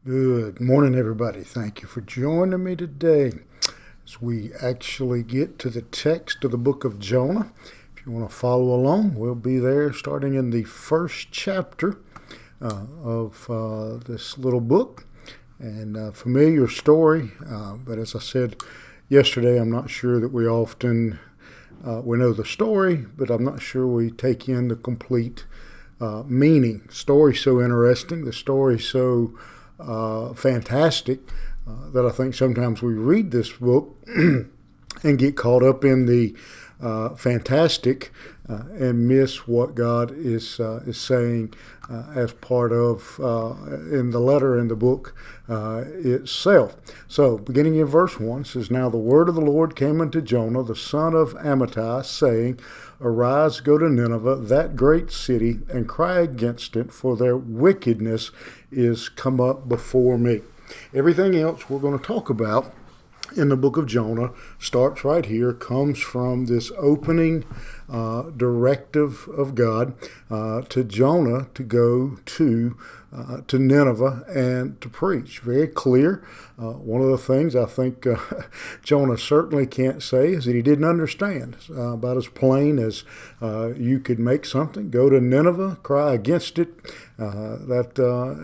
Good morning, everybody. Thank you for joining me today as we actually get to the text of the book of Jonah. If you want to follow along, we'll be there starting in the first chapter of this little book. And familiar story, but as I said yesterday, I'm not sure that we often we know the story, but I'm not sure we take in the complete meaning. Story so interesting, the story so fantastic that I think sometimes we read this book and get caught up in the fantastic and miss what God is saying as part of in the letter in the book itself. So, beginning in verse 1 says, "Now the word of the Lord came unto Jonah, the son of Amittai, saying, Arise, go to Nineveh, that great city, and cry against it, for their wickedness is come up before me." Everything else we're going to talk about in the book of Jonah starts right here, comes from this opening directive of God to Jonah to go to Nineveh and to preach. Very clear. One of the things I think Jonah certainly can't say is that he didn't understand. About as plain as you could make something. Go to Nineveh, cry against it. That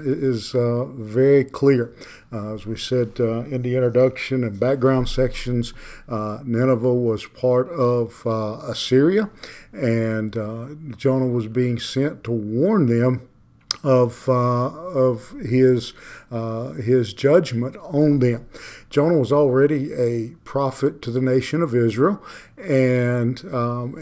is very clear. As we said in the introduction and background sections, Nineveh was part of Assyria, and Jonah was being sent to warn them of his judgment on them. Jonah was already a prophet to the nation of Israel, and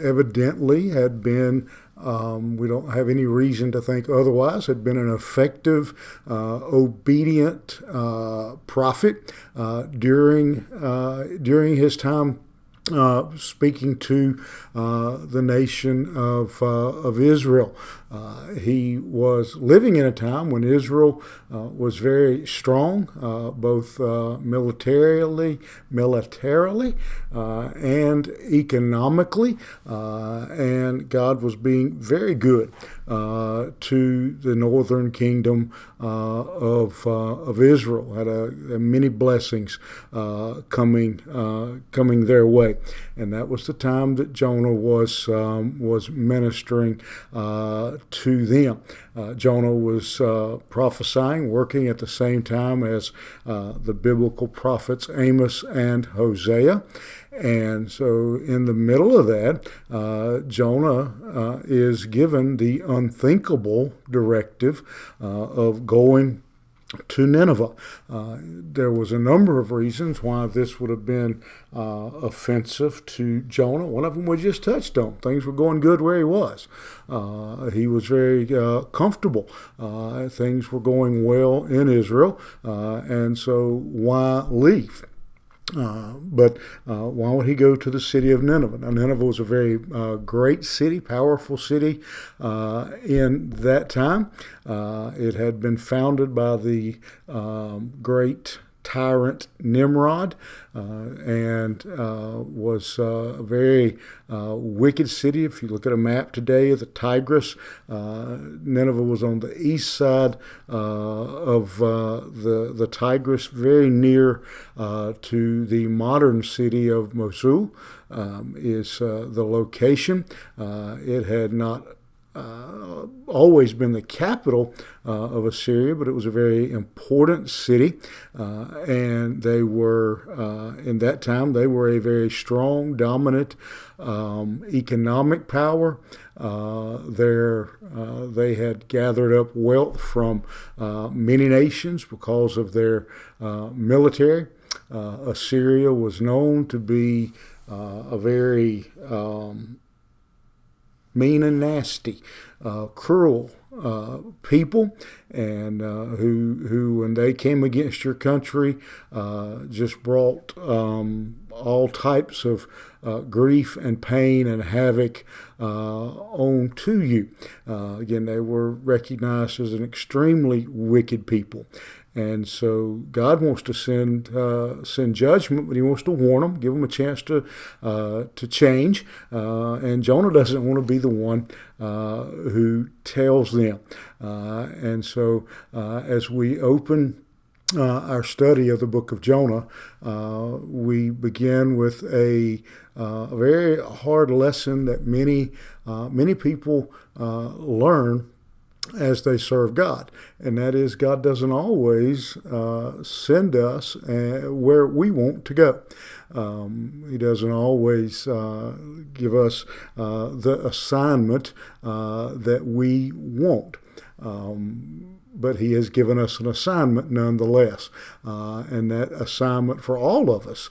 evidently had been. We don't have any reason to think otherwise. Had been an effective, obedient prophet during his time speaking to the nation of Israel. He was living in a time when Israel was very strong, both militarily, and economically, and God was being very good to the northern kingdom of Israel. Had many blessings coming their way, and that was the time that Jonah was ministering to them. Jonah was prophesying, working at the same time as the biblical prophets Amos and Hosea. And so in the middle of that, Jonah is given the unthinkable directive of going to Nineveh. There was a number of reasons why this would have been offensive to Jonah. One of them we just touched on. Things were going good where he was. He was very comfortable. Things were going well in Israel, and so why leave? But why would he go to the city of Nineveh? Now, Nineveh was a very great city, powerful city in that time. It had been founded by the great tyrant Nimrod, and was a very wicked city. If you look at a map today of the Tigris, Nineveh was on the east side of the Tigris, very near to the modern city of Mosul is the location. It had not always been the capital of Assyria, but it was a very important city, and they were in that time they were a very strong, dominant economic power. They had gathered up wealth from many nations because of their military. Assyria was known to be a very mean and nasty, cruel people, and who, when they came against your country, just brought all types of grief and pain and havoc on to you. Again, they were recognized as an extremely wicked people. And so God wants to send judgment, but He wants to warn them, give them a chance to change. And Jonah doesn't want to be the one who tells them. And so as we open our study of the book of Jonah, we begin with a very hard lesson that many people learn as they serve God, and that is God doesn't always send us where we want to go. He doesn't always give us the assignment that we want. But he has given us an assignment nonetheless. And that assignment for all of us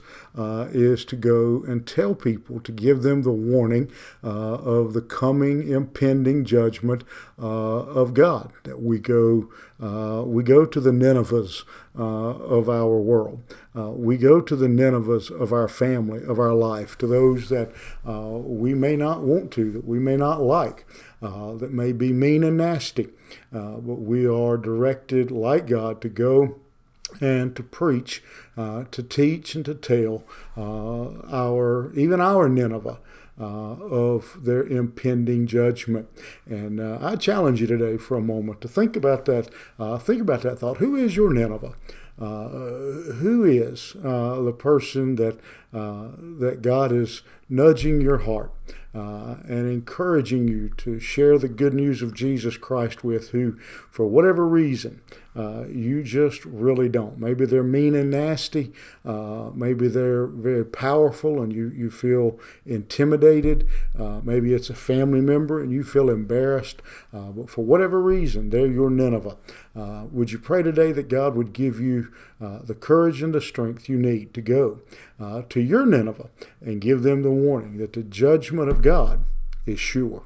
is to go and tell people, to give them the warning of the coming impending judgment of God. That we go to the Ninevehs of our world. We go to the Ninevehs of our family, of our life, to those that we may not want to, that we may not like, that may be mean and nasty. But we are directed, like God, to go and to preach, to teach and to tell even our Nineveh of their impending judgment. And I challenge you today for a moment to think about that. Think about that thought. Who is your Nineveh? Who is the person that God is nudging your heart and encouraging you to share the good news of Jesus Christ with, who, for whatever reason, you just really don't? Maybe they're mean and nasty. Maybe they're very powerful and you feel intimidated. Maybe it's a family member and you feel embarrassed. But for whatever reason, they're your Nineveh. Would you pray today that God would give you the courage and the strength you need to go to your Nineveh and give them the warning that the judgment of God is sure,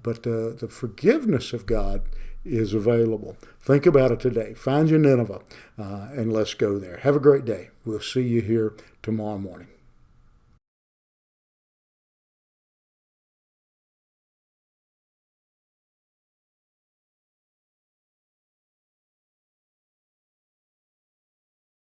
but the forgiveness of God is available. Think about it today. Find your Nineveh and let's go there. Have a great day. We'll see you here tomorrow morning.